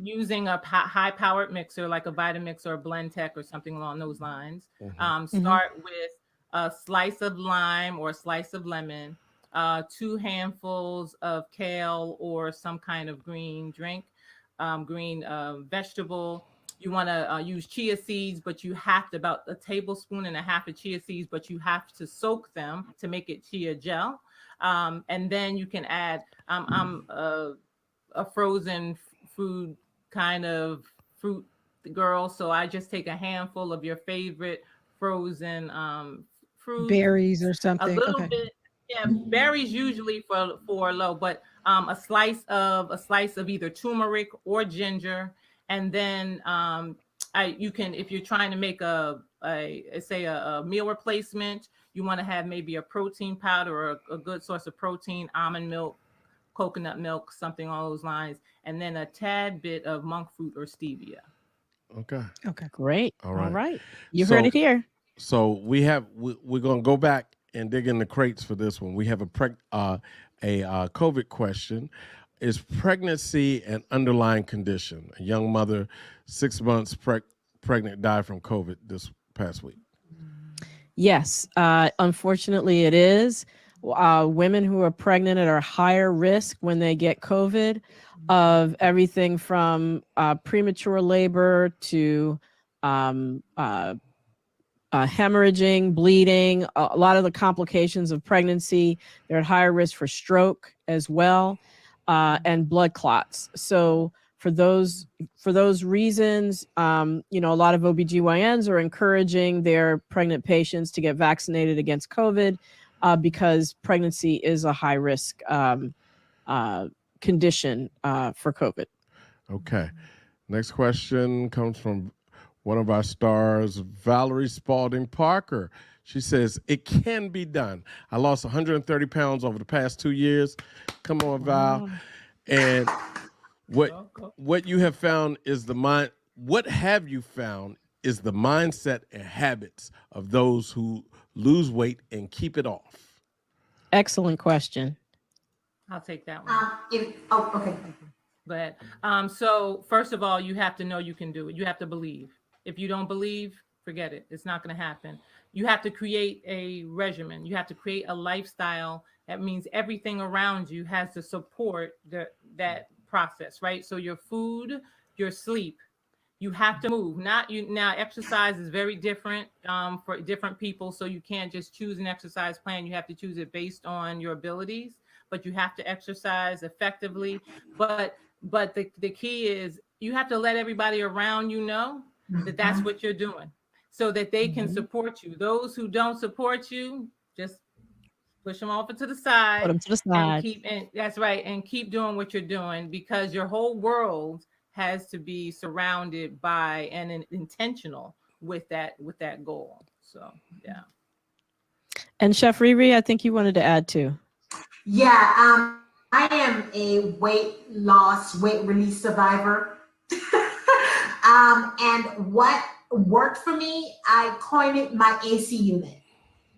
using a high-powered mixer like a Vitamix or a Blendtec or something along those lines. Start with a slice of lime or a slice of lemon, 2 handfuls of kale or some kind of green drink, green vegetable. You want to use chia seeds, but you have to about 1.5 tablespoons of chia seeds, but you have to soak them to make it chia gel. And then you can add, I'm a frozen food kind of fruit girl, so I just take a handful of your favorite frozen fruit, Berries or something. a little bit. Yeah, berries usually for low, but a slice of either turmeric or ginger, and then you can, if you're trying to make a meal replacement, you want to have maybe a protein powder or a good source of protein, almond milk, coconut milk, something along those lines, and then a tad bit of monk fruit or stevia. Okay. Great. All right. You heard it here. So we're going to go back and dig in the crates for this one. We have a COVID question. Is pregnancy an underlying condition? A young mother, 6 months pregnant, died from COVID this past week. Yes, unfortunately it is. Women who are pregnant are higher risk when they get COVID of everything from premature labor to hemorrhaging, bleeding, a lot of the complications of pregnancy. They're at higher risk for stroke as well, and blood clots. So for those reasons, a lot of OBGYNs are encouraging their pregnant patients to get vaccinated against COVID because pregnancy is a high risk condition for COVID. Okay. Next question comes from one of our stars, Valerie Spalding Parker. She says, it can be done. I lost 130 pounds over the past 2 years. Come on, Val. Wow. And what you have found is what have you found is the mindset and habits of those who lose weight and keep it off? Excellent question. I'll take that one. Okay. Go ahead. So first of all, you have to know you can do it. You have to believe. If you don't believe, forget it. It's not going to happen. You have to create a regimen. You have to create a lifestyle. That means everything around you has to support that process, right? So your food, your sleep, you have to move. Now, exercise is very different for different people. So you can't just choose an exercise plan. You have to choose it based on your abilities, but you have to exercise effectively. But the key is you have to let everybody around you know that that's what you're doing so that they can support you. Those who don't support you, just push them off to the side. Put them to the side. That's right. And keep doing what you're doing, because your whole world has to be surrounded by and intentional with that goal. So yeah. And Chef Riri, I think you wanted to add too. Yeah, I am a weight loss, weight release survivor. And what worked for me, I coined it my AC unit.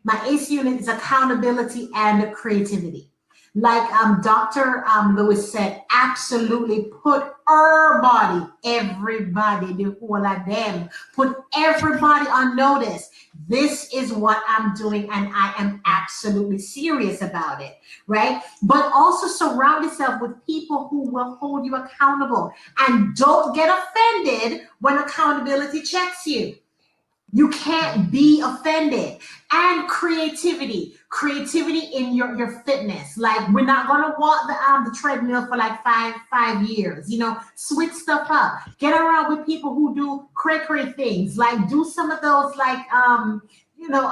My AC unit is accountability and creativity. Like Dr. Lewis said, absolutely put everybody, do all of them, put everybody on notice. This is what I'm doing, and I am absolutely serious about it, right? But also surround yourself with people who will hold you accountable, and don't get offended when accountability checks you. You can't be offended. And creativity in your fitness. Like, we're not gonna walk the treadmill for like five years. Switch stuff up. Get around with people who do cray things. Like, do some of those like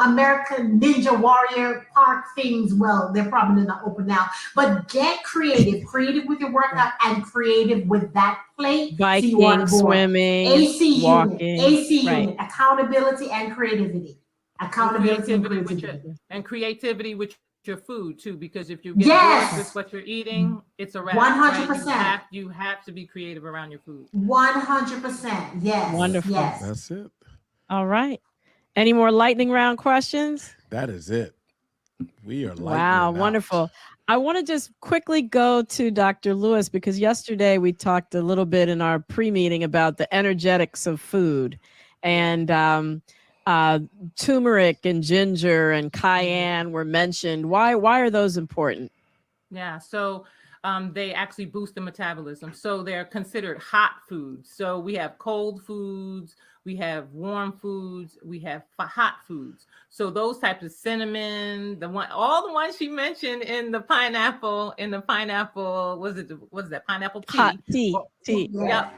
American Ninja Warrior park things. Well, they're probably not open now, but get creative with your workout and creative with that plate. Biking, swimming, walking, AC right. unit, accountability and creativity. And creativity with your food too, because if you get bored with what you're eating, it's a wrap. 100%. Right? You have to be creative around your food. 100%. Yes. Wonderful. Yes. That's it. All right. Any more lightning round questions? That is it. We are wow, wonderful. I want to just quickly go to Dr. Lewis, because yesterday we talked a little bit in our pre-meeting about the energetics of food, and turmeric and ginger and cayenne were mentioned. Why are those important? Yeah, so they actually boost the metabolism. So they're considered hot foods. So we have cold foods, we have warm foods, we have hot foods. So those types of cinnamon, all the ones she mentioned in the pineapple, what is that pineapple tea? Hot tea. Yep.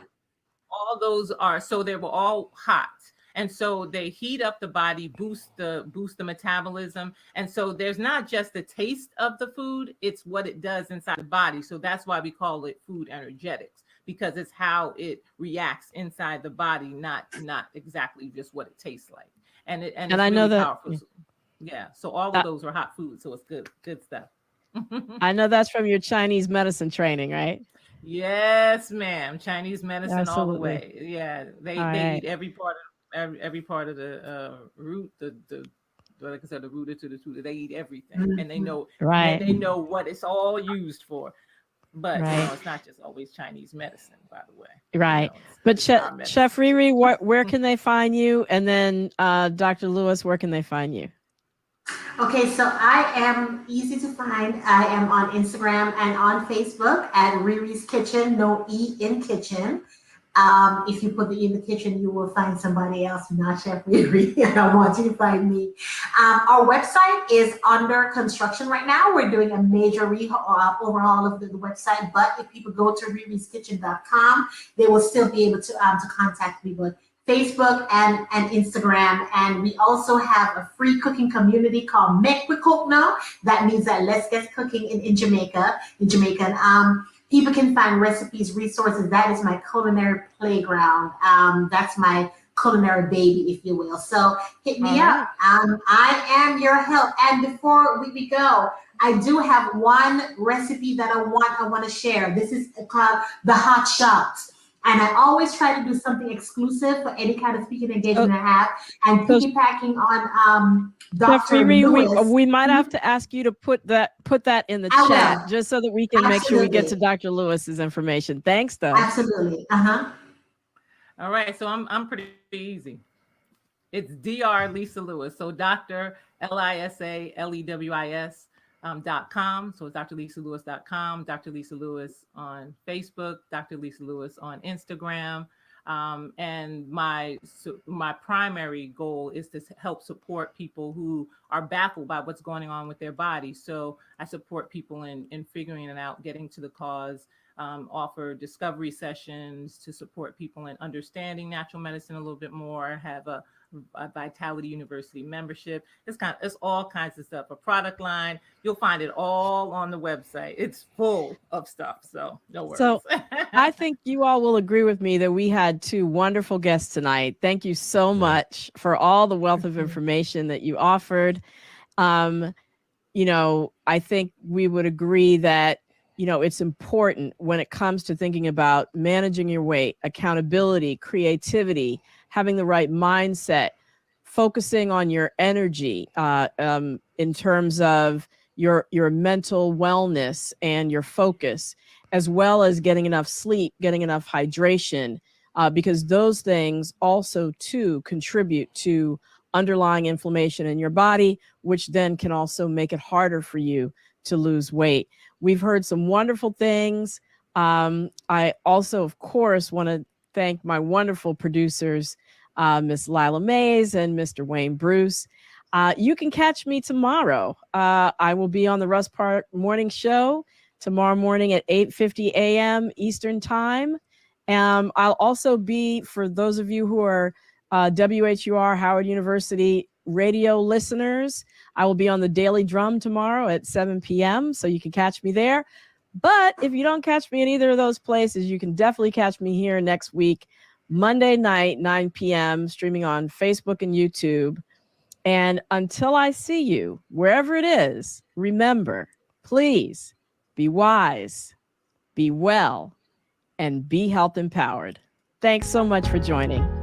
All those are, so they were all hot. And so they heat up the body, boost the metabolism. And so there's not just the taste of the food, it's what it does inside the body. So that's why we call it food energetics, because it's how it reacts inside the body, not exactly just what it tastes like. And it's I really know that powerful. Yeah. So all of those are hot foods. So it's good stuff. I know that's from your Chinese medicine training, right? Yes, ma'am. Chinese medicine. Absolutely. All the way. Yeah. They eat every part of the root, like I said, the rooter to the tutor. They eat everything, and they know they know what it's all used for. But it's not just always Chinese medicine, by the way. Right. But Chef Riri, where can they find you? And then Dr. Lewis, where can they find you? Okay, so I am easy to find. I am on Instagram and on Facebook at Riri's Kitchen, no E in kitchen. If you put the E in the kitchen, you will find somebody else, not Chef Riri. And I want you to find me. Our website is under construction right now. We're doing a major overhaul of the website. But if people go to ririskitchen.com, they will still be able to contact me with Facebook and Instagram. And we also have a free cooking community called Make We Cook Now. That means that let's get cooking in Jamaica. People can find recipes, resources. That is my culinary playground. That's my culinary baby, if you will. So hit me up. I am your help. And before we go, I do have one recipe that I want to share. This is called the Hot Shots. And I always try to do something exclusive for any kind of speaking engagement I have. And piggybacking on Dr. Lewis. We might have to ask you to put that in the chat, just so that we can make sure we get to Dr. Lewis's information. Thanks, though. Absolutely. All right, so I'm pretty easy. It's Dr. Lisa Lewis. So Dr. LISALEWIS. .com. So it's drlisalewis.com, Dr. Lisa Lewis on Facebook, Dr. Lisa Lewis on Instagram. And my primary goal is to help support people who are baffled by what's going on with their body. So I support people in figuring it out, getting to the cause, offer discovery sessions to support people in understanding natural medicine a little bit more, have a Vitality University membership. It's all kinds of stuff. A product line. You'll find it all on the website. It's full of stuff. So no worries. So I think you all will agree with me that we had 2 wonderful guests tonight. Thank you so much for all the wealth of information that you offered. You know, I think we would agree that, you know, it's important when it comes to thinking about managing your weight, accountability, creativity, having the right mindset, focusing on your energy in terms of your mental wellness and your focus, as well as getting enough sleep, getting enough hydration, because those things also too contribute to underlying inflammation in your body, which then can also make it harder for you to lose weight. We've heard some wonderful things. I also, of course, want to thank my wonderful producers, Miss Lila Mays and Mr. Wayne Bruce. You can catch me tomorrow. I will be on the Russ Park Morning Show tomorrow morning at 8:50 a.m. Eastern Time. I'll also be, for those of you who are WHUR Howard University radio listeners, I will be on the Daily Drum tomorrow at 7 p.m. So you can catch me there. But if you don't catch me in either of those places, you can definitely catch me here next week, Monday night, 9 p.m., streaming on Facebook and YouTube. And until I see you, wherever it is, remember, please be wise, be well, and be health empowered. Thanks so much for joining.